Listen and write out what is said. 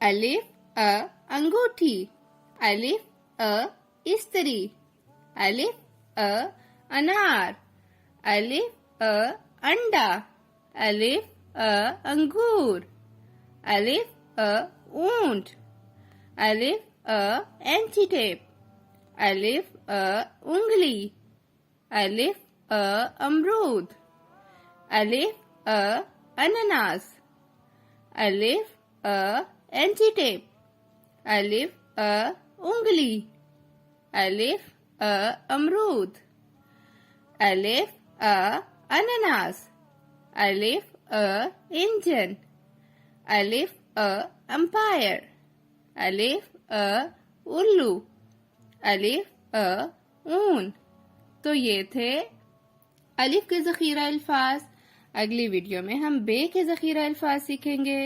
अलिफ अ अंगूठी, अलिफ अ इस्त्री, अलिफ अ अनार, अलिफ अ अंडा, अलिफ अ अंगूर, अलिफ अ ऊंट, अलिफ अ एंटीटेप, अलिफ अ उंगली, अलिफ अ अमरूद, अलिफ अ अनानास, अलिफ अ एंटीटेप, अलिफ अ उंगली, अलिफ अ अमरूद, अलिफ अ अनानास, अलिफ अ इंजन, अलिफ अ अंपायर, अलिफ अ उल्लू, अलिफ अ ऊन। तो ये थे अलिफ के ज़ख़ीरा अल्फाज। अगली वीडियो में हम बे के ज़ख़ीरा अल्फाज सीखेंगे।